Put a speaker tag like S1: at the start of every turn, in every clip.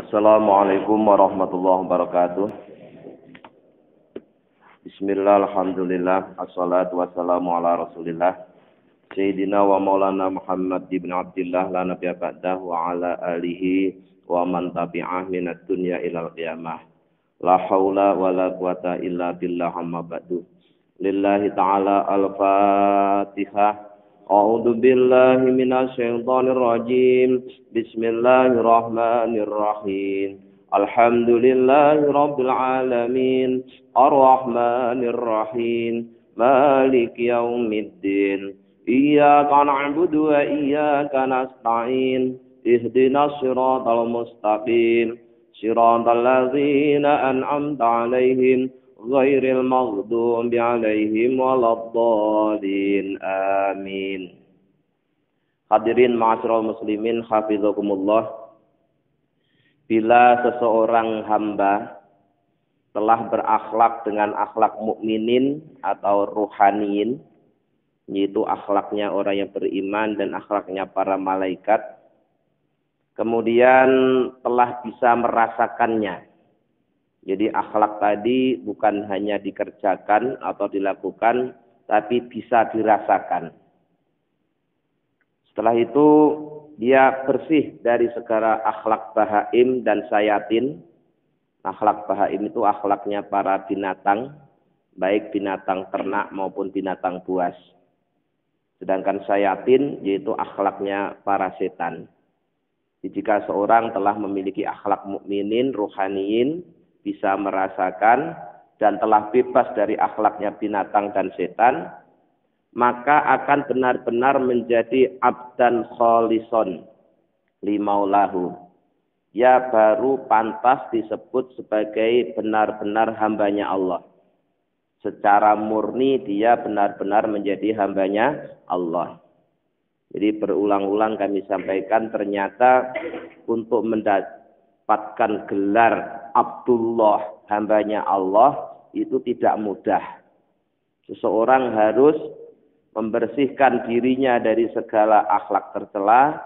S1: Assalamualaikum warahmatullahi wabarakatuh. Bismillah, alhamdulillah, assalatu wassalamu ala rasulillah Sayyidina wa maulana Muhammad ibn Abdillah la nabiyya ba'dah wa ala alihi wa man tabi'ah minad dunya ilal qiyamah. La haula wa la quwata illa billah amma ba'du. Lillahi ta'ala al-Fatihah. A'udzu billahi minasy syaithanir rajim. Bismillahirrahmanirrahim. Alhamdulillahi rabbil alamin. Arrahmanir rahim. Maliki yaumiddin. Iyyaka na'budu wa iyyaka nasta'in. Ihdinas siratal mustaqim. Siratal ladzina an'amta 'alaihim ghairil maghdubi 'alaihim waladdallin. Amin. Hadirin ma'asyiral muslimin hafizakumullah. Bila seseorang hamba telah berakhlak dengan akhlak mukminin atau ruhaniin, yaitu akhlaknya orang yang beriman dan akhlaknya para malaikat, kemudian telah bisa merasakannya. Jadi akhlak tadi bukan hanya dikerjakan atau dilakukan, tapi bisa dirasakan. Setelah itu dia bersih dari segala akhlak bahaim dan sayatin. Akhlak bahaim itu akhlaknya para binatang, baik binatang ternak maupun binatang buas. Sedangkan sayatin yaitu akhlaknya para setan. Jadi jika seorang telah memiliki akhlak mukminin, ruhaniin, bisa merasakan dan telah bebas dari akhlaknya binatang dan setan, maka akan benar-benar menjadi abdan kholison limaulahu. Ya baru pantas disebut sebagai benar-benar hambanya Allah. Secara murni dia benar-benar menjadi hambanya Allah. Jadi berulang-ulang kami sampaikan ternyata untuk mendapatkan gelar Abdullah, hambanya Allah, itu tidak mudah. Seseorang harus membersihkan dirinya dari segala akhlak tercela,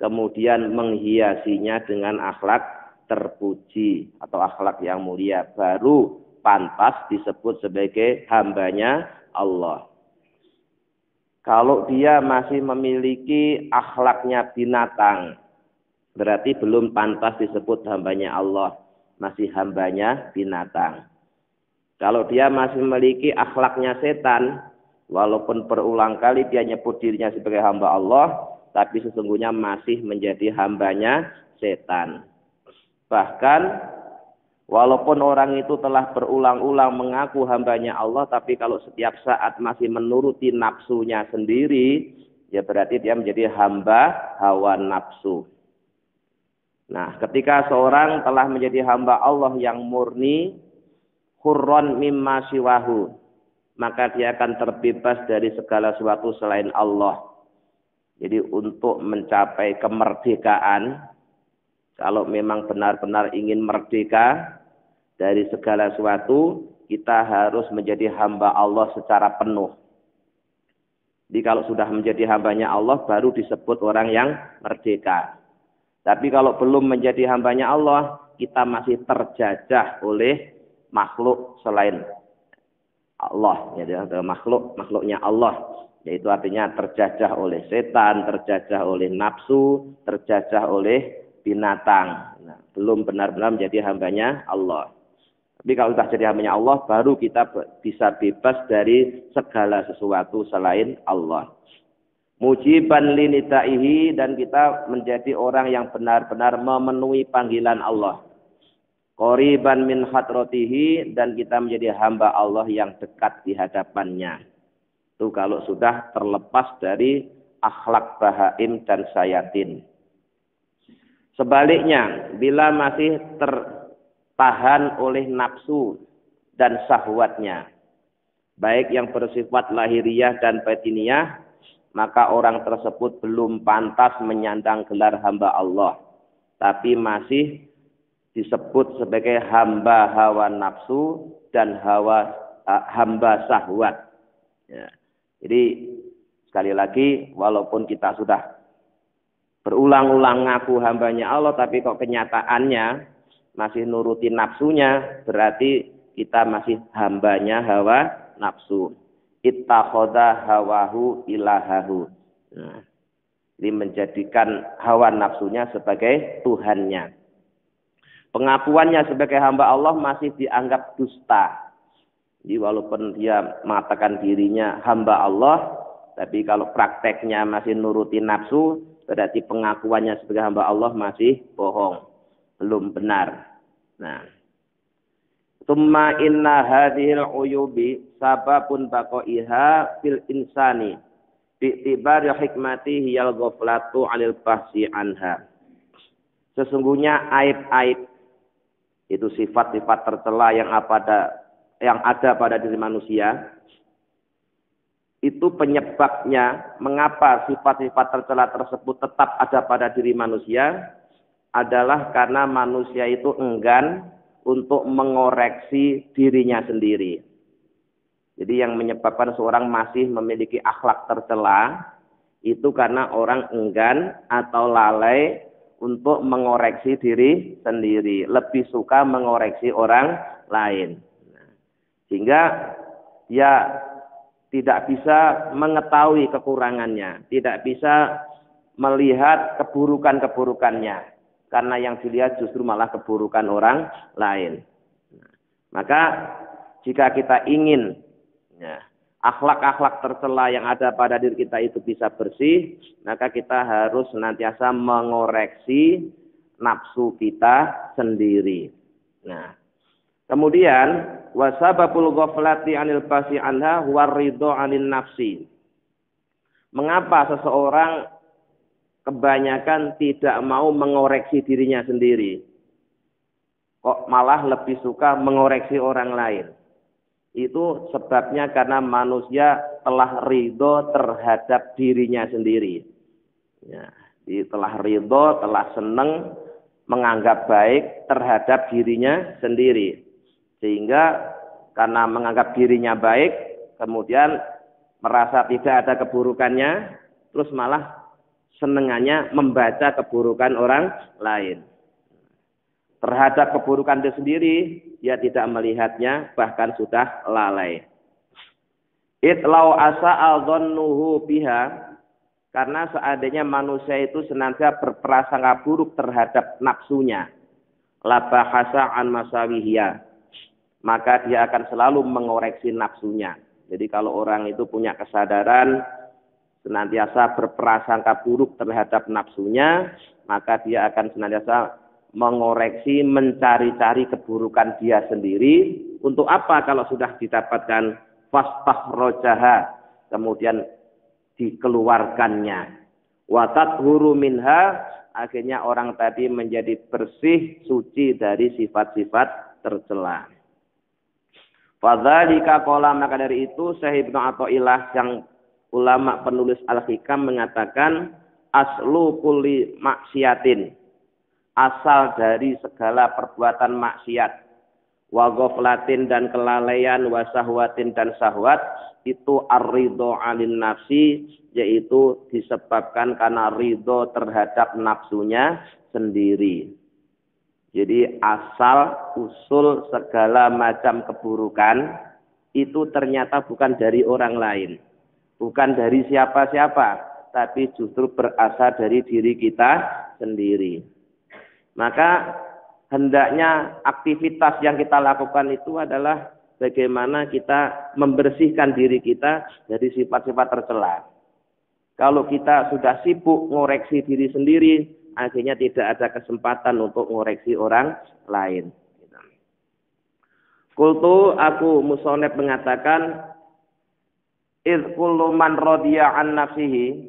S1: kemudian menghiasinya dengan akhlak terpuji atau akhlak yang mulia, baru pantas disebut sebagai hambanya Allah. Kalau dia masih memiliki akhlaknya binatang, berarti belum pantas disebut hambanya Allah, masih hambanya binatang. Kalau dia masih memiliki akhlaknya setan, walaupun berulang kali dia nyebut dirinya sebagai hamba Allah, tapi sesungguhnya masih menjadi hambanya setan. Bahkan walaupun orang itu telah berulang-ulang mengaku hambanya Allah, tapi kalau setiap saat masih menuruti nafsunya sendiri, ya berarti dia menjadi hamba hawa nafsu. Nah, ketika seorang telah menjadi hamba Allah yang murni, hurron mimma siwahu, maka dia akan terbebas dari segala sesuatu selain Allah. Jadi untuk mencapai kemerdekaan, kalau memang benar-benar ingin merdeka dari segala sesuatu, kita harus menjadi hamba Allah secara penuh. Jadi kalau sudah menjadi hambanya Allah, baru disebut orang yang merdeka. Tapi kalau belum menjadi hambanya Allah, kita masih terjajah oleh makhluk selain Allah. Jadi makhluknya Allah. Yaitu artinya terjajah oleh setan, terjajah oleh nafsu, terjajah oleh binatang. Nah, belum benar-benar menjadi hambanya Allah. Tapi kalau sudah jadi hambanya Allah, baru kita bisa bebas dari segala sesuatu selain Allah. Mujiban linitaihi, dan kita menjadi orang yang benar-benar memenuhi panggilan Allah. Qoriban min hadratihi, dan kita menjadi hamba Allah yang dekat di hadapannya. Itu kalau sudah terlepas dari akhlak bahaim dan sayatin. Sebaliknya, bila masih tertahan oleh nafsu dan syahwatnya, baik yang bersifat lahiriah dan batiniyah, maka orang tersebut belum pantas menyandang gelar hamba Allah, tapi masih disebut sebagai hamba hawa nafsu dan hamba syahwat. Ya. Jadi sekali lagi, walaupun kita sudah berulang-ulang ngaku hambanya Allah, tapi kok kenyataannya masih nuruti nafsunya, berarti kita masih hambanya hawa nafsu. Ittakhadha hawahu ilahahu. Nah, ini menjadikan hawa nafsunya sebagai Tuhannya. Pengakuannya sebagai hamba Allah masih dianggap dusta. Jadi walaupun dia mengatakan dirinya hamba Allah, tapi kalau prakteknya masih nuruti nafsu, berarti pengakuannya sebagai hamba Allah masih bohong, belum benar. Nah, summa inna hadhil uyubi sababun baqaiha fil insani bi'tibari hikmati hiyal ghaflatu 'anil bahsi anha. Sesungguhnya aib-aib itu sifat-sifat tercela yang ada pada diri manusia, itu penyebabnya mengapa sifat-sifat tercela tersebut tetap ada pada diri manusia adalah karena manusia itu enggan untuk mengoreksi dirinya sendiri. Jadi yang menyebabkan seorang masih memiliki akhlak tercela itu karena orang enggan atau lalai untuk mengoreksi diri sendiri, lebih suka mengoreksi orang lain. Sehingga dia tidak bisa mengetahui kekurangannya, tidak bisa melihat keburukan-keburukannya. Karena yang dilihat justru malah keburukan orang lain. Maka jika kita ingin akhlak-akhlak tercela yang ada pada diri kita itu bisa bersih, maka kita harus senantiasa mengoreksi nafsu kita sendiri. Nah, kemudian wasababul ghaflati 'anil basi anha waridho 'anil nafsi. Mengapa seseorang kebanyakan tidak mau mengoreksi dirinya sendiri, kok malah lebih suka mengoreksi orang lain? Itu sebabnya karena manusia telah ridho terhadap dirinya sendiri. Ya, telah ridho, telah senang, menganggap baik terhadap dirinya sendiri. Sehingga karena menganggap dirinya baik, kemudian merasa tidak ada keburukannya, terus malah senengannya membaca keburukan orang lain. Terhadap keburukan dia sendiri, dia tidak melihatnya, bahkan sudah lalai. Itlau asa'al dhannuhu biha, karena seandainya manusia itu senantiasa berprasangka buruk terhadap nafsunya, labahasa an masawihya, maka dia akan selalu mengoreksi nafsunya. Jadi kalau orang itu punya kesadaran senantiasa berprasangka buruk terhadap nafsunya, maka dia akan senantiasa mengoreksi, mencari-cari keburukan dia sendiri. Untuk apa? Kalau sudah didapatkan fastakhrajaha, kemudian dikeluarkannya. Wa tathuru minha, akhirnya orang tadi menjadi bersih, suci dari sifat-sifat tercela. Fadzalika qala, maka dari itu Syekh Ibnu Athaillah yang ulama penulis Al-Hikam mengatakan aslu kulli maksiatin, asal dari segala perbuatan maksiat, wa ghaflatin dan kelalaian, wa sahwatin dan syahwat, itu ar-ridho 'anil nafsi, yaitu disebabkan karena ridho terhadap nafsunya sendiri. Jadi asal usul segala macam keburukan itu ternyata bukan dari orang lain, bukan dari siapa-siapa, tapi justru berasal dari diri kita sendiri. Maka hendaknya aktivitas yang kita lakukan itu adalah bagaimana kita membersihkan diri kita dari sifat-sifat tercela. Kalau kita sudah sibuk ngoreksi diri sendiri, akhirnya tidak ada kesempatan untuk ngoreksi orang lain. Kultu, aku musoneb mengatakan, idh kullu man radiya an nafsihi,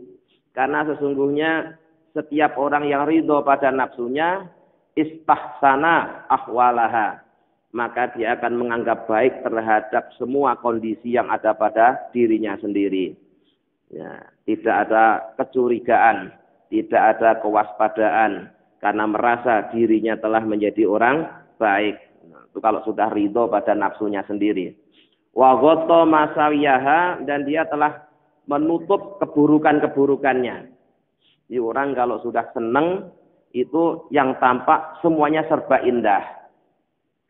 S1: karena sesungguhnya setiap orang yang ridho pada nafsunya, istahsana ahwalaha, maka dia akan menganggap baik terhadap semua kondisi yang ada pada dirinya sendiri. Ya, tidak ada kecurigaan, tidak ada kewaspadaan, karena merasa dirinya telah menjadi orang baik. Itu kalau sudah ridho pada nafsunya sendiri. Wa ghatta masawiyaha, dan dia telah menutup keburukan-keburukannya. Jadi orang kalau sudah senang itu yang tampak semuanya serba indah.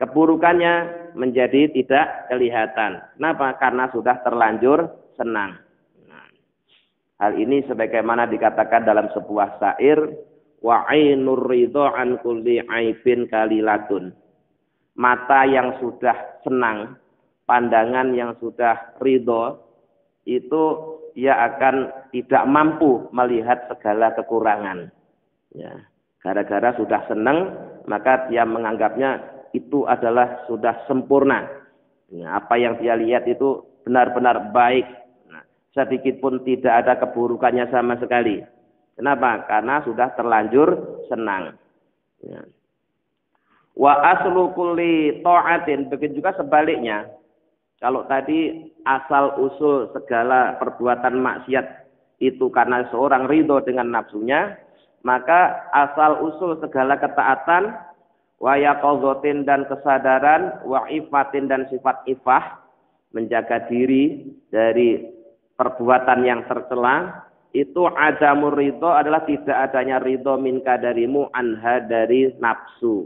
S1: Keburukannya menjadi tidak kelihatan. Kenapa? Karena sudah terlanjur senang. Nah, hal ini sebagaimana dikatakan dalam sebuah syair, wa ainur ridho an kulli aibin kalilatun. Mata yang sudah senang, pandangan yang sudah ridho, itu dia akan tidak mampu melihat segala kekurangan. Ya, gara-gara sudah senang, maka dia menganggapnya itu adalah sudah sempurna. Ya, apa yang dia lihat itu benar-benar baik. Nah, sedikit pun tidak ada keburukannya sama sekali. Kenapa? Karena sudah terlanjur senang. Ya. Wa aslu kulli ta'atin, begitu juga sebaliknya. Kalau tadi asal usul segala perbuatan maksiat itu karena seorang ridho dengan nafsunya, maka asal usul segala ketaatan wa yaqadhatin dan kesadaran wa ifatin dan sifat ifah, menjaga diri dari perbuatan yang tercela, itu adamur ridho adalah tidak adanya ridho minka darimu anha dari nafsu.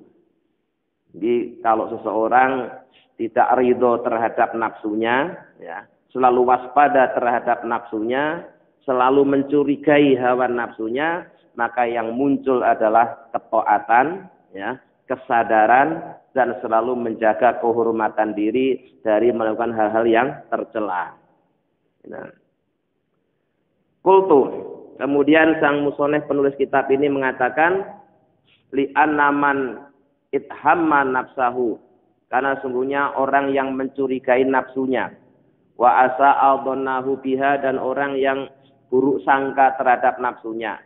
S1: Jadi kalau seseorang tidak ridho terhadap nafsunya, ya, selalu waspada terhadap nafsunya, selalu mencurigai hawa nafsunya, maka yang muncul adalah ketaatan, ya, kesadaran, dan selalu menjaga kehormatan diri dari melakukan hal-hal yang tercela. Nah. Kultu. Kemudian sang musoneh penulis kitab ini mengatakan, li'anna man ithamma nafsahu, karena sungguhnya orang yang mencurigai nafsunya, wa asa'adhanahu biha, dan orang yang buruk sangka terhadap nafsunya,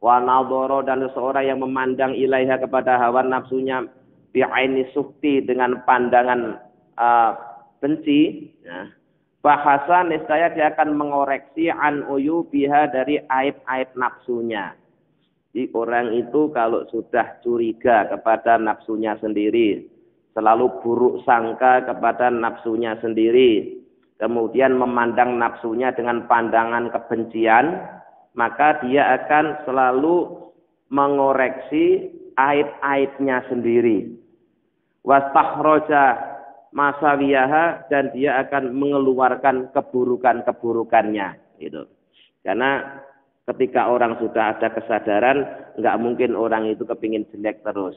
S1: wa nadhara, dan seseorang yang memandang ilaiha kepada hawa nafsunya bi'aini sukti, dengan pandangan benci, ya. Bahasa niscaya dia akan mengoreksi an uyubiha, dari aib-aib nafsunya. Jadi orang itu kalau sudah curiga kepada nafsunya sendiri, selalu buruk sangka kepada nafsunya sendiri, kemudian memandang nafsunya dengan pandangan kebencian, maka dia akan selalu mengoreksi aib-aibnya sendiri. Wastakhraja masawiyaha, dan dia akan mengeluarkan keburukan-keburukannya. Gitu. Karena ketika orang sudah ada kesadaran, nggak mungkin orang itu kepingin jelek terus.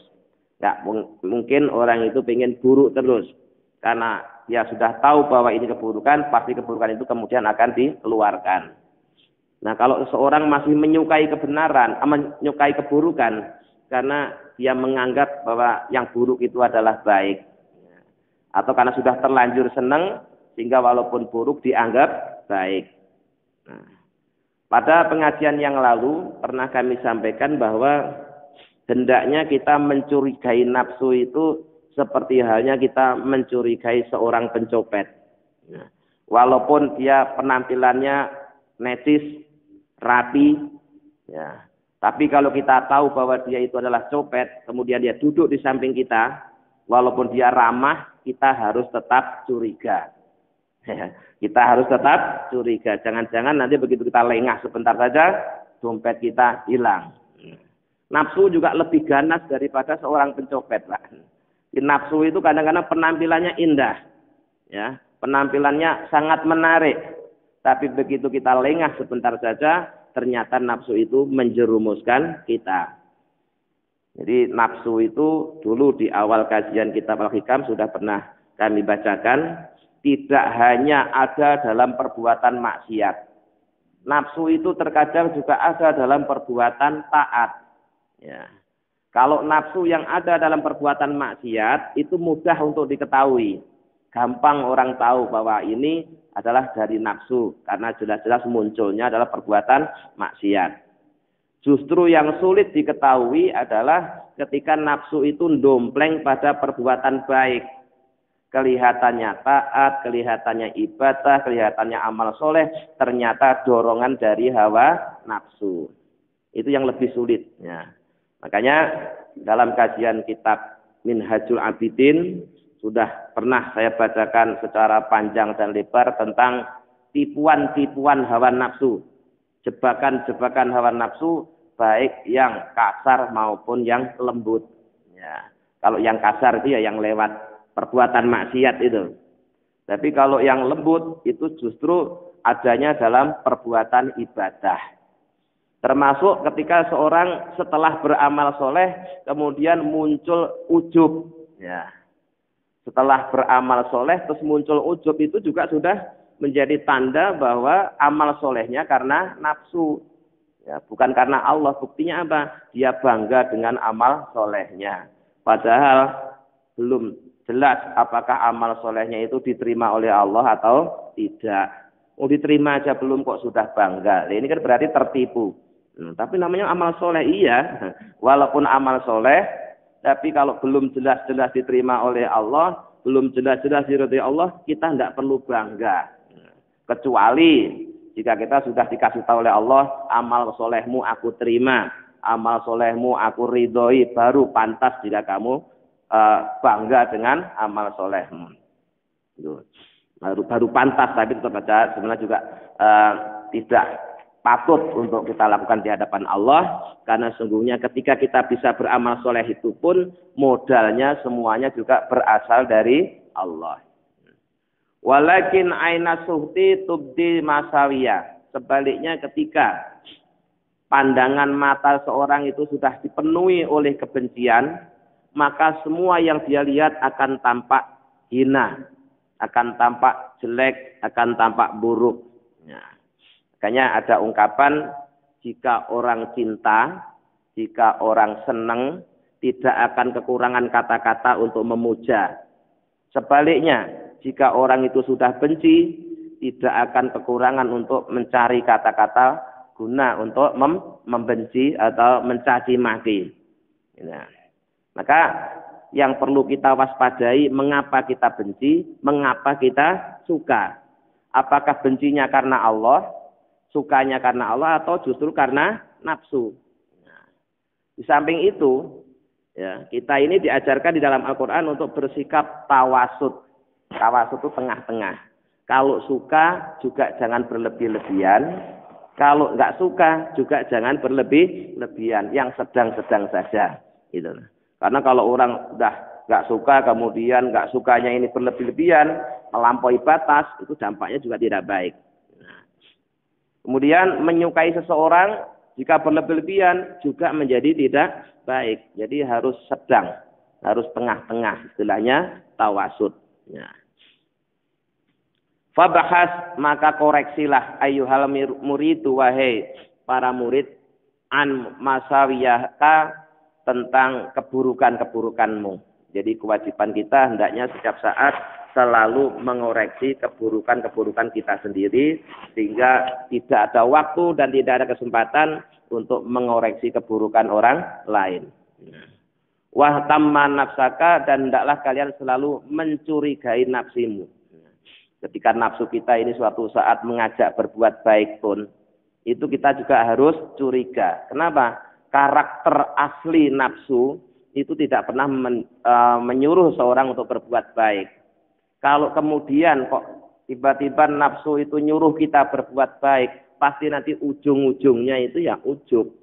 S1: Nggak mungkin orang itu pengen buruk terus. Karena dia sudah tahu bahwa ini keburukan, pasti keburukan itu kemudian akan dikeluarkan. Nah, kalau seseorang masih menyukai kebenaran, menyukai keburukan, karena dia menganggap bahwa yang buruk itu adalah baik. Atau karena sudah terlanjur senang, sehingga walaupun buruk dianggap baik. Nah, pada pengajian yang lalu pernah kami sampaikan bahwa hendaknya kita mencurigai nafsu itu seperti halnya kita mencurigai seorang pencopet. Nah, walaupun dia penampilannya necis, rapi, ya, tapi kalau kita tahu bahwa dia itu adalah copet, kemudian dia duduk di samping kita, walaupun dia ramah, kita harus tetap curiga. Kita harus tetap curiga. Jangan-jangan nanti begitu kita lengah sebentar saja, dompet kita hilang. Nafsu juga lebih ganas daripada seorang pencopet, Pak. Di nafsu itu kadang-kadang penampilannya indah, ya, penampilannya sangat menarik. Tapi begitu kita lengah sebentar saja, ternyata nafsu itu menjerumuskan kita. Jadi nafsu itu dulu di awal kajian kitab Al-Hikam sudah pernah kami bacakan, tidak hanya ada dalam perbuatan maksiat. Nafsu itu terkadang juga ada dalam perbuatan taat. Ya. Kalau nafsu yang ada dalam perbuatan maksiat itu mudah untuk diketahui. Gampang orang tahu bahwa ini adalah dari nafsu, karena jelas-jelas munculnya adalah perbuatan maksiat. Justru yang sulit diketahui adalah ketika nafsu itu ndompleng pada perbuatan baik. Kelihatannya taat, kelihatannya ibadah, kelihatannya amal soleh, ternyata dorongan dari hawa nafsu. Itu yang lebih sulit. Ya. Makanya dalam kajian kitab Minhajul Abidin sudah pernah saya bacakan secara panjang dan lebar tentang tipuan-tipuan hawa nafsu. jebakan-jebakan hawa nafsu baik yang kasar maupun yang lembut. Ya. Kalau yang kasar itu ya yang lewat perbuatan maksiat itu. Tapi kalau yang lembut itu justru adanya dalam perbuatan ibadah. Termasuk ketika seorang setelah beramal soleh kemudian muncul ujub. Ya. Setelah beramal soleh terus muncul ujub itu juga sudah menjadi tanda bahwa amal solehnya karena nafsu. Ya, bukan karena Allah. Buktinya apa? Dia bangga dengan amal solehnya. Padahal belum jelas apakah amal solehnya itu diterima oleh Allah atau tidak. Mau diterima aja belum kok sudah bangga. Nah, ini kan berarti tertipu. Tapi namanya amal soleh iya. Walaupun amal soleh, tapi kalau belum jelas-jelas diterima oleh Allah, belum jelas-jelas diridhoi Allah, kita tidak perlu bangga. Kecuali jika kita sudah dikasih tahu oleh Allah, amal solehmu aku terima, amal solehmu aku ridhoi, baru pantas jika kamu bangga dengan amal solehmu. Baru pantas, tapi tetap saja sebenarnya juga tidak patut untuk kita lakukan di hadapan Allah, karena sungguhnya ketika kita bisa beramal soleh itu pun modalnya semuanya juga berasal dari Allah. Walakin aina suhti tubdi masawiya. Sebaliknya ketika pandangan mata seorang itu sudah dipenuhi oleh kebencian, maka semua yang dia lihat akan tampak hina, akan tampak jelek, akan tampak buruk. Ya. Makanya ada ungkapan, jika orang cinta, jika orang senang, tidak akan kekurangan kata-kata untuk memuja. Sebaliknya, jika orang itu sudah benci, tidak akan kekurangan untuk mencari kata-kata guna untuk membenci atau mencaci maki. Nah, maka yang perlu kita waspadai, mengapa kita benci, mengapa kita suka. Apakah bencinya karena Allah, sukanya karena Allah, atau justru karena nafsu. Nah, di samping itu, ya, kita ini diajarkan di dalam Al-Quran untuk bersikap tawasud. Tawasud itu tengah-tengah. Kalau suka juga jangan berlebih-lebihan. Kalau nggak suka juga jangan berlebih-lebihan. Yang sedang-sedang saja. Gitu. Karena kalau orang udah nggak suka, kemudian nggak sukanya ini berlebih-lebihan, melampaui batas, itu dampaknya juga tidak baik. Kemudian menyukai seseorang jika berlebih-lebihan juga menjadi tidak baik. Jadi harus sedang, harus tengah-tengah. Istilahnya tawasud. Ya. Fabahas, maka koreksilah ayyuhal muridu, wahai para murid, an masawiyaka, tentang keburukan-keburukanmu. Jadi kewajiban kita hendaknya setiap saat selalu mengoreksi keburukan-keburukan kita sendiri, sehingga tidak ada waktu dan tidak ada kesempatan untuk mengoreksi keburukan orang lain. Wah tamman nafsaka, dan hendaklah kalian selalu mencurigai nafsimu. Ketika nafsu kita ini suatu saat mengajak berbuat baik pun, itu kita juga harus curiga. Kenapa? Karakter asli nafsu itu tidak pernah menyuruh seorang untuk berbuat baik. Kalau kemudian kok tiba-tiba nafsu itu nyuruh kita berbuat baik, pasti nanti ujung-ujungnya itu ya ujub.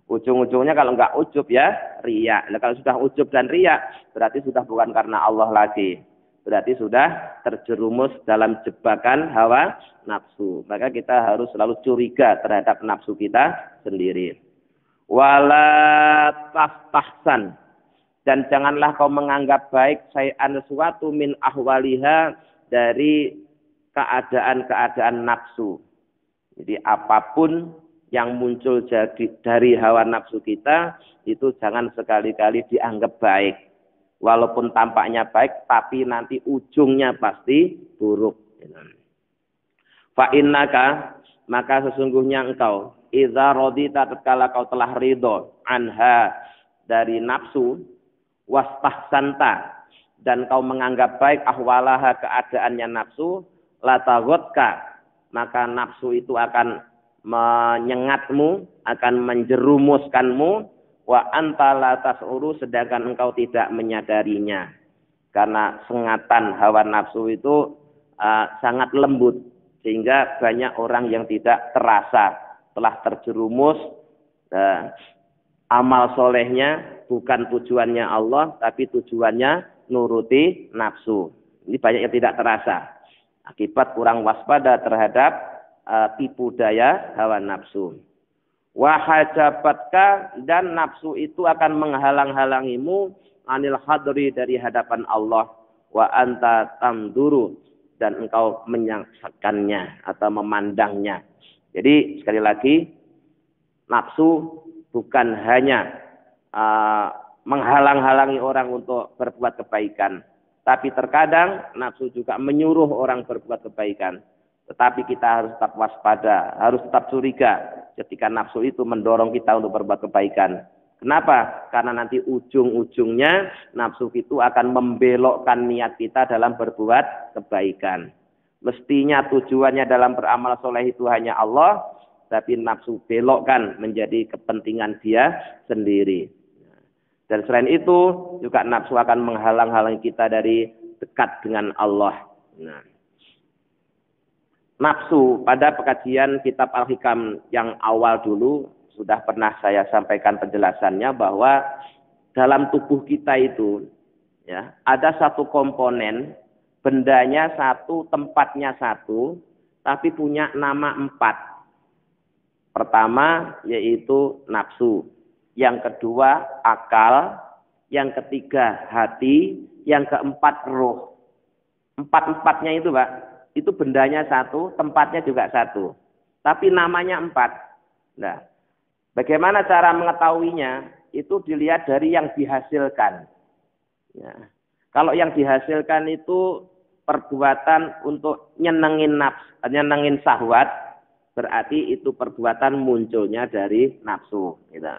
S1: Ujung-ujungnya kalau enggak ujub ya riya. Nah, kalau sudah ujub dan riya berarti sudah bukan karena Allah lagi. Berarti sudah terjerumus dalam jebakan hawa nafsu. Maka kita harus selalu curiga terhadap nafsu kita sendiri. Wala tastahsan, dan janganlah kau menganggap baik syai'an sesuatu min ahwaliha, dari keadaan-keadaan nafsu. Jadi apapun yang muncul dari hawa nafsu kita, itu jangan sekali-kali dianggap baik. Walaupun tampaknya baik, tapi nanti ujungnya pasti buruk. Fa innaka, maka sesungguhnya engkau, idza radita, tatkala kau telah ridho, anha, dari nafsu, wastahsanta, dan kau menganggap baik ahwalaha, keadaannya nafsu, latagotka, maka nafsu itu akan menyengatmu, akan menjerumuskanmu, wa anta la tas'uru, sedangkan engkau tidak menyadarinya. Karena sengatan hawa nafsu itu sangat lembut, sehingga banyak orang yang tidak terasa telah terjerumus amal solehnya bukan tujuannya Allah, tapi tujuannya nuruti nafsu. Ini banyak yang tidak terasa. Akibat kurang waspada terhadap tipu daya hawa nafsu. Wahajabatka, dan nafsu itu akan menghalang-halangimu anil hadri, dari hadapan Allah. Wa anta tamduru, dan engkau menyaksikannya atau memandangnya. Jadi sekali lagi, nafsu bukan hanya menghalang-halangi orang untuk berbuat kebaikan, tapi terkadang nafsu juga menyuruh orang berbuat kebaikan. Tetapi kita harus tetap waspada, harus tetap curiga ketika nafsu itu mendorong kita untuk berbuat kebaikan. Kenapa? Karena nanti ujung-ujungnya nafsu itu akan membelokkan niat kita dalam berbuat kebaikan. Mestinya tujuannya dalam beramal soleh itu hanya Allah, tapi nafsu belokkan menjadi kepentingan dia sendiri. Dan selain itu juga nafsu akan menghalang-halangi kita dari dekat dengan Allah. Nafsu, pada pekajian kitab Al-Hikam yang awal dulu sudah pernah saya sampaikan penjelasannya bahwa dalam tubuh kita itu ya ada satu komponen, bendanya satu, tempatnya satu, tapi punya nama 4. Pertama yaitu nafsu, yang kedua akal, yang ketiga hati, yang keempat roh. Empat-empatnya itu Pak, itu bendanya satu, tempatnya juga satu, tapi namanya 4. Nah, bagaimana cara mengetahuinya? Itu dilihat dari yang dihasilkan. Ya. Kalau yang dihasilkan itu perbuatan untuk nyenengin nafsu, nyenengin syahwat, berarti itu perbuatan munculnya dari nafsu. Gitu.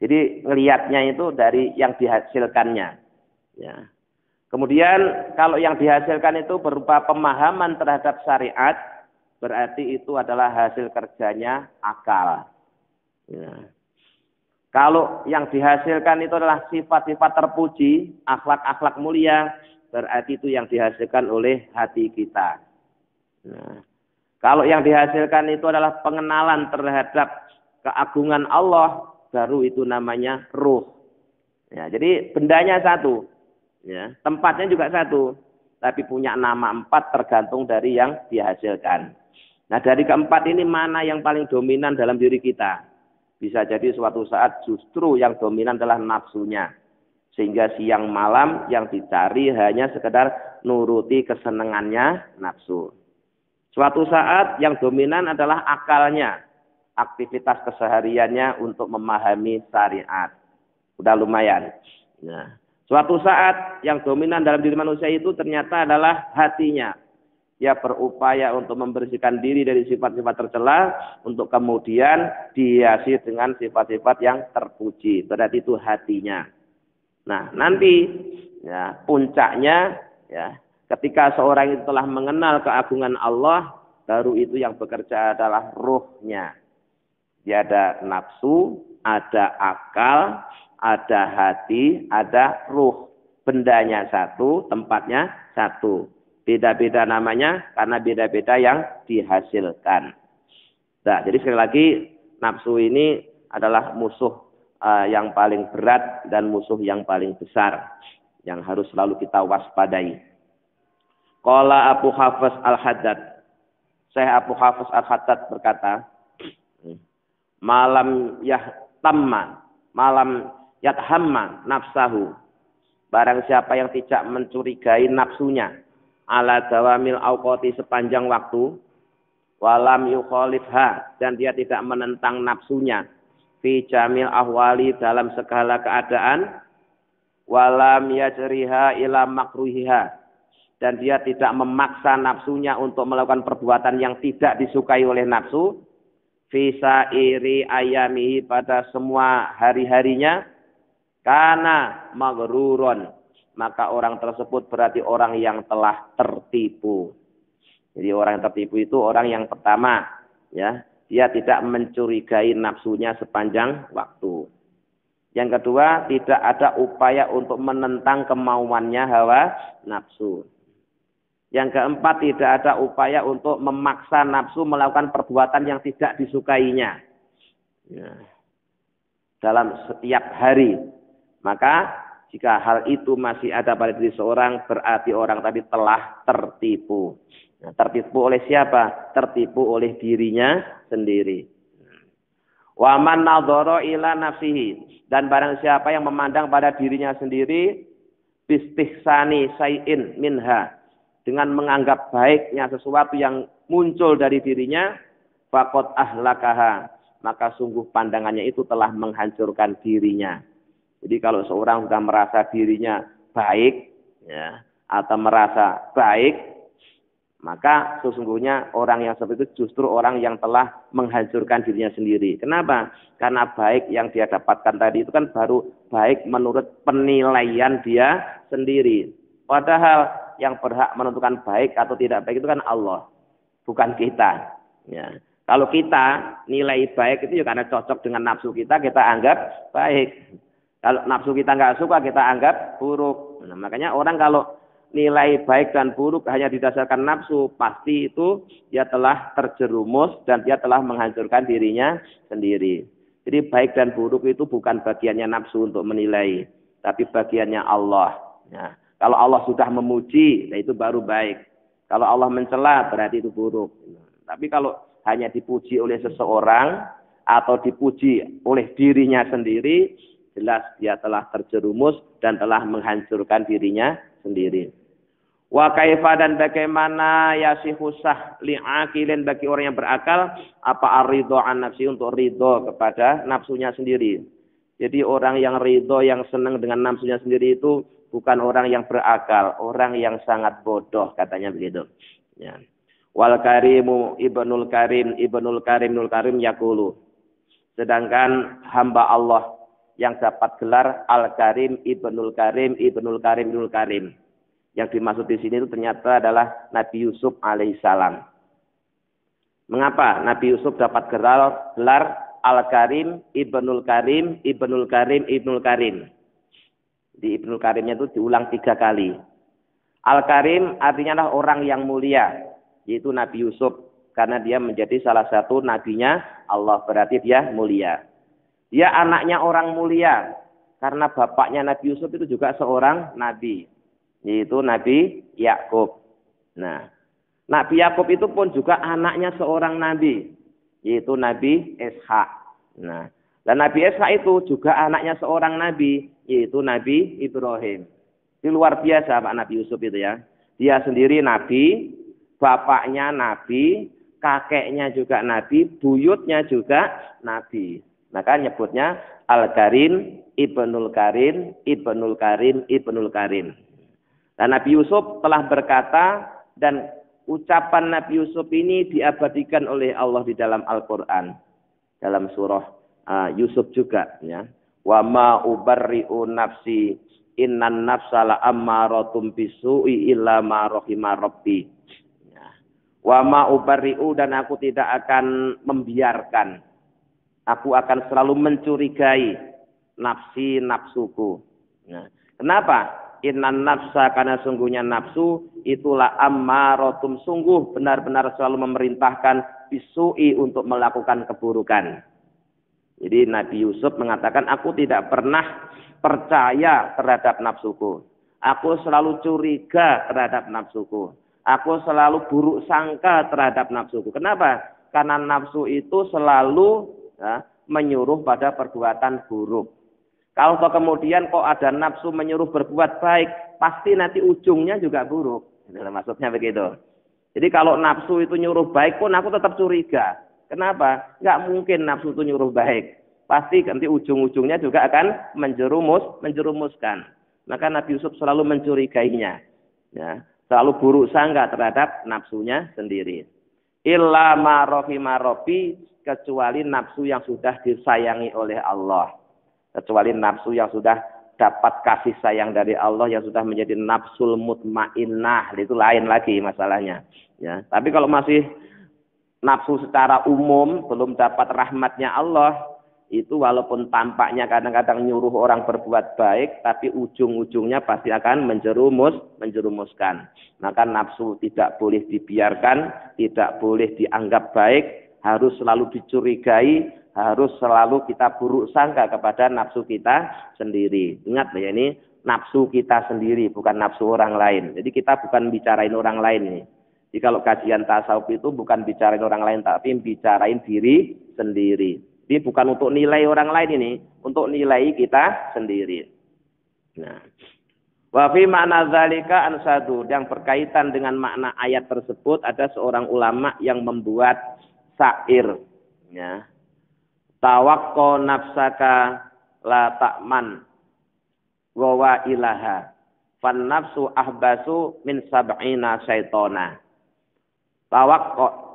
S1: Jadi ngelihatnya itu dari yang dihasilkannya. Ya. Kemudian kalau yang dihasilkan itu berupa pemahaman terhadap syariat, berarti itu adalah hasil kerjanya akal. Ya. Kalau yang dihasilkan itu adalah sifat-sifat terpuji, akhlak-akhlak mulia, berarti itu yang dihasilkan oleh hati kita. Nah, kalau yang dihasilkan itu adalah pengenalan terhadap keagungan Allah, baru itu namanya ruh. Ya, jadi bendanya satu, ya, tempatnya juga satu, tapi punya nama 4 tergantung dari yang dihasilkan. Nah, dari keempat ini mana yang paling dominan dalam diri kita? Bisa jadi suatu saat justru yang dominan adalah nafsunya. Sehingga siang malam yang dicari hanya sekedar nuruti kesenangannya nafsu. Suatu saat yang dominan adalah akalnya. Aktivitas kesehariannya untuk memahami syariat. Udah lumayan. Nah, suatu saat yang dominan dalam diri manusia itu ternyata adalah hatinya. Dia berupaya untuk membersihkan diri dari sifat-sifat tercela, untuk kemudian dihiasi dengan sifat-sifat yang terpuji. Berarti itu hatinya. Nah, nanti ya, puncaknya ya, ketika seorang itu telah mengenal keagungan Allah, baru itu yang bekerja adalah ruhnya. Dia ada nafsu, ada akal, ada hati, ada ruh. Bendanya satu, tempatnya satu. Beda-beda namanya karena beda-beda yang dihasilkan. Nah, jadi sekali lagi nafsu ini adalah musuh yang paling berat dan musuh yang paling besar yang harus selalu kita waspadai. Qala Abu Hafiz Al-Haddad, Syekh Abu Hafiz Al-Haddad berkata, malam yathamma nafsahu, barang siapa yang tidak mencurigai nafsunya, ala dawamil awqati, sepanjang waktu, walam yukhalifha, dan dia tidak menentang nafsunya, fi jamil ahwali, dalam segala keadaan, walam yajriha ila makruhiha, dan dia tidak memaksa nafsunya untuk melakukan perbuatan yang tidak disukai oleh nafsu, fi sairi ayamihi, pada semua hari-harinya, kana maghrurun, maka orang tersebut berarti orang yang telah tertipu. Jadi orang yang tertipu itu orang yang pertama, ya, dia tidak mencurigai nafsunya sepanjang waktu. Yang kedua, tidak ada upaya untuk menentang kemauannya hawa nafsu. Yang keempat, tidak ada upaya untuk memaksa nafsu melakukan perbuatan yang tidak disukainya. Ya. Dalam setiap hari. Maka jika hal itu masih ada pada diri seorang, berarti orang tadi telah tertipu. Nah, tertipu oleh siapa? Tertipu oleh dirinya sendiri. Wa man nadhara ila nafsihi, dan barang siapa yang memandang pada dirinya sendiri bistihsani syai'in minha, dengan menganggap baiknya sesuatu yang muncul dari dirinya, faqad ahlakaha, maka sungguh pandangannya itu telah menghancurkan dirinya. Jadi kalau seorang sudah merasa dirinya baik, ya, atau merasa baik, maka sesungguhnya orang yang seperti itu justru orang yang telah menghancurkan dirinya sendiri. Kenapa? Karena baik yang dia dapatkan tadi itu kan baru baik menurut penilaian dia sendiri. Padahal yang berhak menentukan baik atau tidak baik itu kan Allah, bukan kita. Ya. Kalau kita nilai baik itu ya karena cocok dengan nafsu kita anggap baik. Kalau nafsu kita nggak suka, kita anggap buruk. Nah, makanya orang kalau nilai baik dan buruk hanya didasarkan nafsu, pasti itu dia telah terjerumus dan dia telah menghancurkan dirinya sendiri. Jadi baik dan buruk itu bukan bagiannya nafsu untuk menilai, tapi bagiannya Allah. Ya. Kalau Allah sudah memuji, nah itu baru baik. Kalau Allah mencela, berarti itu buruk. Tapi kalau hanya dipuji oleh seseorang atau dipuji oleh dirinya sendiri, jelas dia telah terjerumus dan telah menghancurkan dirinya sendiri. Wa kaifa, dan bagaimana yasihu sah li'akilin, bagi orang yang berakal, apa ar-ridho an nafsi, untuk ridho kepada nafsunya sendiri. Jadi orang yang ridho, yang senang dengan nafsunya sendiri itu bukan orang yang berakal, orang yang sangat bodoh, katanya begitu. Ya. Wal karimu ibnul karim yaqulu. Sedangkan hamba Allah yang dapat gelar Al-Karim, Ibnul Karim. Yang dimaksud di sini itu ternyata adalah Nabi Yusuf alaihissalam. Mengapa Nabi Yusuf dapat gelar Al-Karim, Ibnul Karim. Di Ibnul Karimnya itu diulang 3 kali. Al-Karim artinya adalah orang yang mulia, yaitu Nabi Yusuf. Karena dia menjadi salah satu nabinya Allah, berarti dia mulia. Dia anaknya orang mulia, karena bapaknya Nabi Yusuf itu juga seorang nabi, yaitu Nabi Yakub. Nah, Nabi Yakub itu pun juga anaknya seorang nabi, yaitu Nabi Ishak. Nah, dan Nabi Ishak itu juga anaknya seorang nabi, yaitu Nabi Ibrahim. Ini luar biasa Pak Nabi Yusuf itu ya. Dia sendiri nabi, bapaknya nabi, kakeknya juga nabi, buyutnya juga nabi. Maka nyebutnya Al-Karim, Ibnul Karim. Dan Nabi Yusuf telah berkata, dan ucapan Nabi Yusuf ini diabadikan oleh Allah di dalam Al-Quran. Dalam surah Yusuf juga. Ya. Wa ma ubarri'u nafsi, innan nafsa la'ammaratum bisu'i illa ma rahima rabbi. Ya. Wa ma ubarri'u, dan aku tidak akan membiarkan. Aku akan selalu mencurigai nafsuku. Nah, kenapa? Innan nafsa, karena sungguhnya nafsu itulah ammarotum, sungguh benar-benar selalu memerintahkan bisu'i, untuk melakukan keburukan. Jadi Nabi Yusuf mengatakan, aku tidak pernah percaya terhadap nafsuku. Aku selalu curiga terhadap nafsuku. Aku selalu buruk sangka terhadap nafsuku. Kenapa? Karena nafsu itu selalu menyuruh pada perbuatan buruk. Kalau kemudian kok ada nafsu menyuruh berbuat baik, pasti nanti ujungnya juga buruk. Maksudnya begitu. Jadi kalau nafsu itu nyuruh baik pun aku tetap curiga. Kenapa? Nggak mungkin nafsu itu nyuruh baik. Pasti nanti ujung-ujungnya juga akan menjerumuskan. Maka Nabi Yusuf selalu mencurigainya. Ya, selalu buruk sangka terhadap nafsunya sendiri. Illa ma rahima rabbi, kecuali nafsu yang sudah disayangi oleh Allah. Kecuali nafsu yang sudah dapat kasih sayang dari Allah, yang sudah menjadi nafsul mutmainnah, itu lain lagi masalahnya. Ya, tapi kalau masih nafsu secara umum, belum dapat rahmatnya Allah, itu walaupun tampaknya kadang-kadang nyuruh orang berbuat baik, tapi ujung-ujungnya pasti akan menjerumuskan. Maka nafsu tidak boleh dibiarkan, tidak boleh dianggap baik, harus selalu dicurigai, harus selalu kita buruk sangka kepada nafsu kita sendiri. Ingat ya, ini nafsu kita sendiri, bukan nafsu orang lain. Jadi kita bukan bicarain orang lain nih. Jadi kalau kajian tasawuf itu bukan bicarain orang lain, tapi bicarain diri sendiri. Ini bukan untuk nilai orang lain ini, untuk nilai kita sendiri. Nah, wa fi makna zalika ansadu, yang berkaitan dengan makna ayat tersebut ada seorang ulama yang membuat syair, ya. Tawaqqo nafsaka la ta'man wa ilaha fan nafsu ahbasu min sab'ina syaitona. Tawaqqo,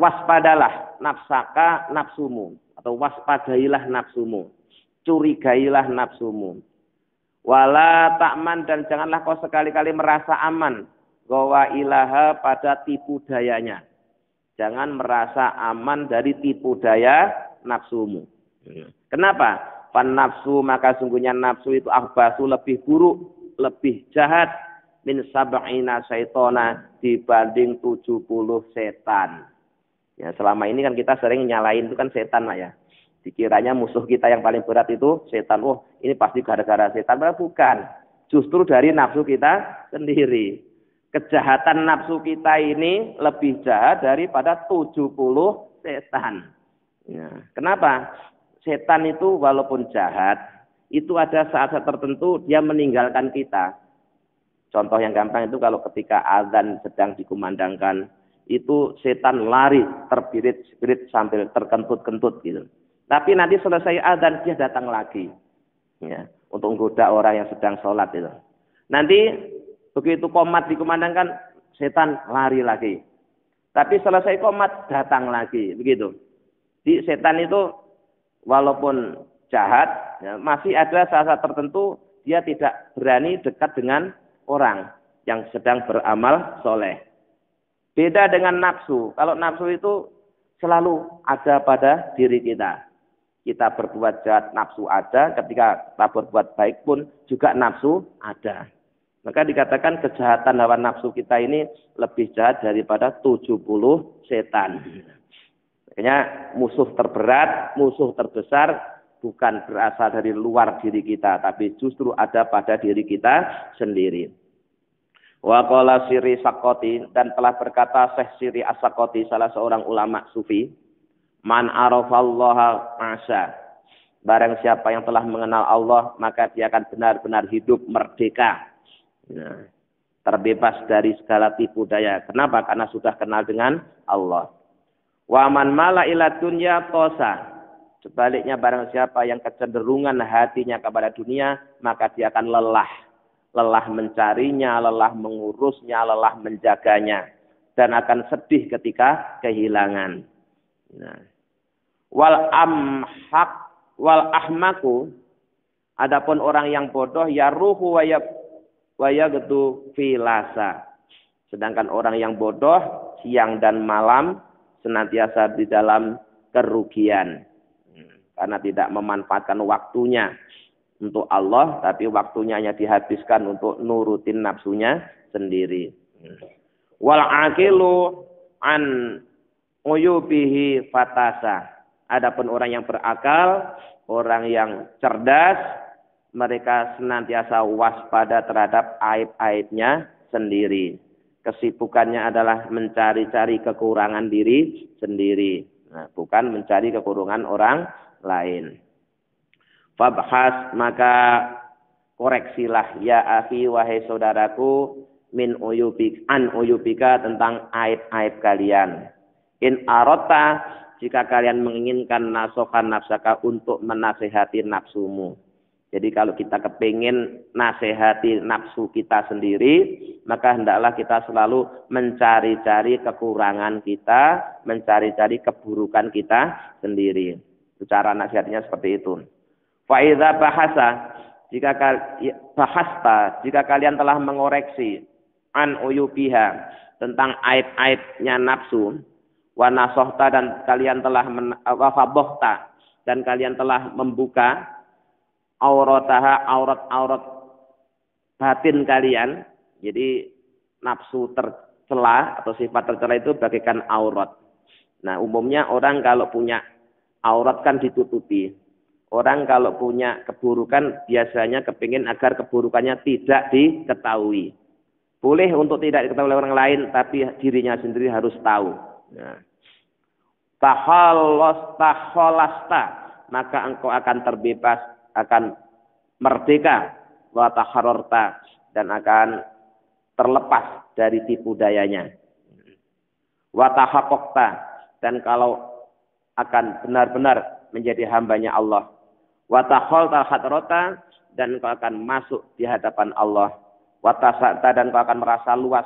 S1: waspadalah nafsaka, nafsumu, atau waspadailah nafsumu, curigailah nafsumu. Wala ta'man, dan janganlah kau sekali-kali merasa aman, wa ilaha, pada tipu dayanya. Jangan merasa aman dari tipu daya nafsumu. Kenapa? Fan nafsu, maka sungguhnya nafsu itu ahbasu, lebih buruk, lebih jahat, min sab'ina syaitona, dibanding 70 setan. Ya, selama ini kan kita sering nyalain itu kan setan lah ya. Dikiranya musuh kita yang paling berat itu setan. Oh, ini pasti gara-gara setan. Padahal bukan. Justru dari nafsu kita sendiri. Kejahatan nafsu kita ini lebih jahat daripada 70 setan. Ya. Kenapa? Setan itu walaupun jahat, itu ada saat-saat tertentu dia meninggalkan kita. Contoh yang gampang itu kalau ketika azan sedang dikumandangkan, itu setan lari terbirit-birit sambil terkentut-kentut gitu. Tapi nanti selesai azan dia datang lagi, ya, untuk menggoda orang yang sedang sholat itu. Nanti begitu qomat dikumandangkan, setan lari lagi. Tapi selesai qomat datang lagi, begitu. Di setan itu walaupun jahat, ya, masih ada saat-saat tertentu dia tidak berani dekat dengan orang yang sedang beramal soleh. Beda dengan nafsu. Kalau nafsu itu selalu ada pada diri kita. Kita berbuat jahat, nafsu ada. Ketika kita berbuat baik pun juga nafsu ada. Maka dikatakan kejahatan hawa nafsu kita ini lebih jahat daripada 70 setan. Makanya musuh terberat, musuh terbesar bukan berasal dari luar diri kita, tapi justru ada pada diri kita sendiri. Wa qala Siri Sakoti, dan telah berkata Syekh Siri As-Sakoti, salah seorang ulama sufi, man arafallaha masya, barang siapa yang telah mengenal Allah, maka dia akan benar-benar hidup merdeka, nah, terbebas dari segala tipu daya. Kenapa? Karena sudah kenal dengan Allah. Wa man mala ila dunya tosa, sebaliknya barang siapa yang kecenderungan hatinya kepada dunia, maka dia akan lelah. Lelah mencarinya, lelah mengurusnya, lelah menjaganya. Dan akan sedih ketika kehilangan. Nah. Wal ahmaku, adapun orang yang bodoh, ya ruhu wa yagdu filasa. Sedangkan orang yang bodoh, siang dan malam, senantiasa di dalam kerugian. Karena tidak memanfaatkan waktunya untuk Allah, tapi waktunya hanya dihabiskan untuk nurutin nafsunya sendiri. Wal aqilu an uyubihi fatasa. Adapun orang yang berakal, orang yang cerdas, mereka senantiasa waspada terhadap aib-aibnya sendiri. Kesibukannya adalah mencari-cari kekurangan diri sendiri, nah, bukan mencari kekurangan orang lain. Fabhas, maka koreksilah ya akhi, wahai saudaraku, min uyubika, tentang aib-aib kalian. In arota, jika kalian menginginkan nasokan nafsaka, untuk menasehati nafsumu. Jadi kalau kita kepingin nasihati nafsu kita sendiri, maka hendaklah kita selalu mencari-cari kekurangan kita, mencari-cari keburukan kita sendiri. Cara nasihatnya seperti itu. Fa'idha bahasa, jika kalian telah mengoreksi an uyubiha, tentang aib-aibnya nafsu, wa nasohta, dan kalian telah wafabohta, dan kalian telah membuka aurataha, aurat-aurat batin kalian. Jadi nafsu tercela atau sifat tercela itu bagaikan aurat. Nah, umumnya orang kalau punya aurat kan ditutupi. Orang kalau punya keburukan biasanya kepingin agar keburukannya tidak diketahui. Boleh untuk tidak diketahui oleh orang lain, tapi dirinya sendiri harus tahu. Nah. Taholasta, maka engkau akan terbebas, akan merdeka, wa taharorta, dan akan terlepas dari tipu dayanya. Wa tahaqaqta, dan kalau akan benar-benar menjadi hambanya Allah. Wa taholta hadrata, dan engkau akan masuk di hadapan Allah. Wa tasa'ta, dan engkau akan merasa luas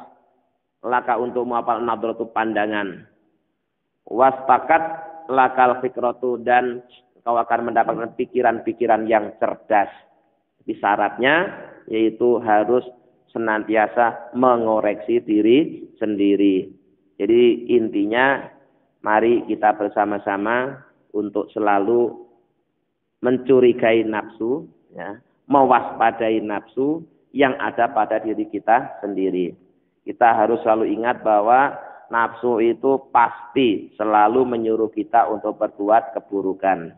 S1: laka untuk apa nadratu pandangan. Wastakat lakal fikratu, dan kau akan mendapatkan pikiran-pikiran yang cerdas. Tapi syaratnya yaitu harus senantiasa mengoreksi diri sendiri. Jadi intinya mari kita bersama-sama untuk selalu mencurigai nafsu, ya, mewaspadai nafsu yang ada pada diri kita sendiri. Kita harus selalu ingat bahwa nafsu itu pasti selalu menyuruh kita untuk berbuat keburukan.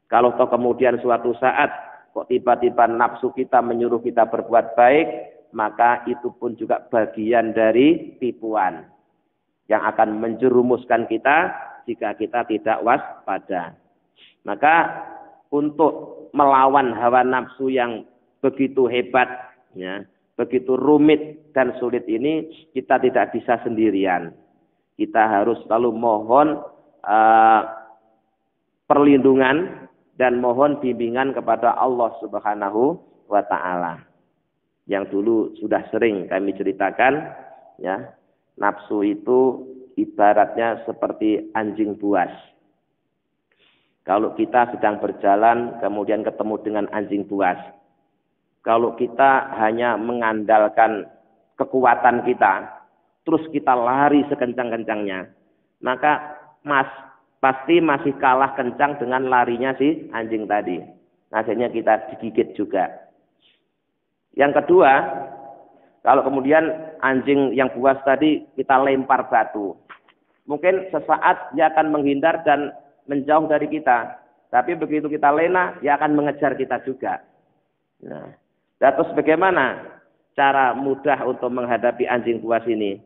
S1: Kalau toh kemudian suatu saat kok tiba-tiba nafsu kita menyuruh kita berbuat baik, maka itu pun juga bagian dari tipuan yang akan menjerumuskan kita jika kita tidak waspada. Maka untuk melawan hawa nafsu yang begitu hebat, ya, begitu rumit dan sulit ini, kita tidak bisa sendirian. Kita harus selalu mohon perlindungan dan mohon bimbingan kepada Allah Subhanahu wa Ta'ala. Yang dulu sudah sering kami ceritakan, ya, nafsu itu ibaratnya seperti anjing buas. Kalau kita sedang berjalan kemudian ketemu dengan anjing buas, kalau kita hanya mengandalkan kekuatan kita, terus kita lari sekencang-kencangnya, maka pasti masih kalah kencang dengan larinya si anjing tadi. Akhirnya kita digigit juga. Yang kedua, kalau kemudian anjing yang buas tadi kita lempar batu, mungkin sesaat dia akan menghindar dan menjauh dari kita. Tapi begitu kita lena, dia akan mengejar kita juga. Nah, terus bagaimana cara mudah untuk menghadapi anjing buas ini?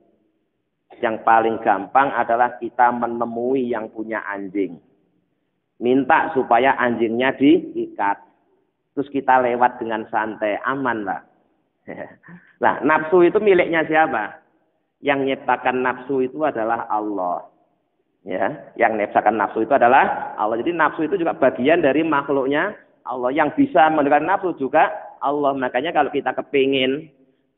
S1: Yang paling gampang adalah kita menemui yang punya anjing. Minta supaya anjingnya diikat. Terus kita lewat dengan santai, aman lah. Nah, nafsu itu miliknya siapa? Yang menciptakan nafsu itu adalah Allah. Ya, yang menciptakan nafsu itu adalah Allah. Jadi nafsu itu juga bagian dari makhluknya Allah. Yang bisa mengendalikan nafsu juga Allah. Makanya kalau kita kepingin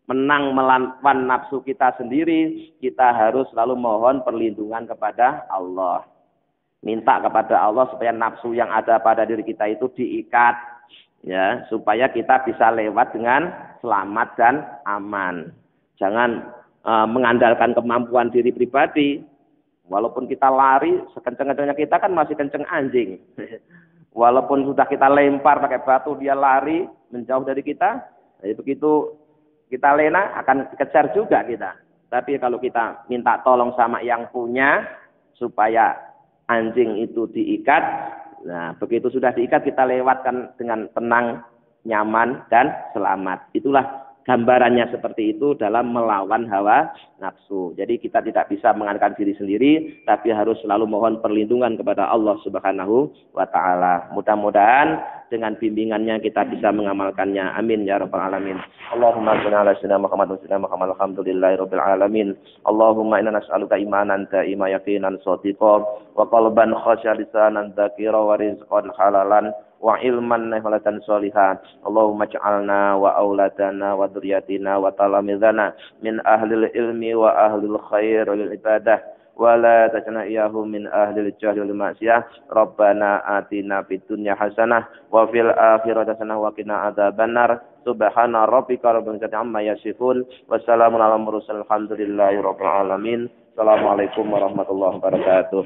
S1: menang melawan nafsu kita sendiri, kita harus selalu mohon perlindungan kepada Allah. Minta kepada Allah supaya nafsu yang ada pada diri kita itu diikat, ya, supaya kita bisa lewat dengan selamat dan aman. Jangan mengandalkan kemampuan diri pribadi. Walaupun kita lari sekencang-kencangnya kita kan masih kenceng anjing. Walaupun sudah kita lempar pakai batu dia lari menjauh dari kita, jadi begitu kita lena akan dikejar juga kita. Tapi kalau kita minta tolong sama yang punya supaya anjing itu diikat, nah begitu sudah diikat kita lewatkan dengan tenang, nyaman dan selamat. Itulah gambarannya seperti itu dalam melawan hawa nafsu. Jadi kita tidak bisa mengandalkan diri sendiri, tapi harus selalu mohon perlindungan kepada Allah Subhanahu wa Ta'ala. Mudah-mudahan dengan bimbingannya kita bisa mengamalkannya. Amin ya rabbal alamin. Allahumma shalli ala sayyidina Muhammad wa sallim alhamdulillahirabbil alamin. Allahumma inna nas'aluka imanan daima yaqinan shadiqan wa qalban khashi'an lisanan dzakira wa rizqan halalan wa ilman nafilatan sholihan. Allahumma ja'alna wa auladana wa dzurriyyatina wa talamizana min ahlil ilmi wa ahlil khair wal ibadah wa la tajna iyahum min ahlil jahli wal ma'siyah. Rabbana atina fid dunya hasanah wa fil akhirati hasanah wa qina adzabannar. Subhana rabbika rabbil izzati amma yasifun wa salamun alal mursalin alhamdulillahi rabbil alamin. Assalamualaikum warahmatullahi wabarakatuh.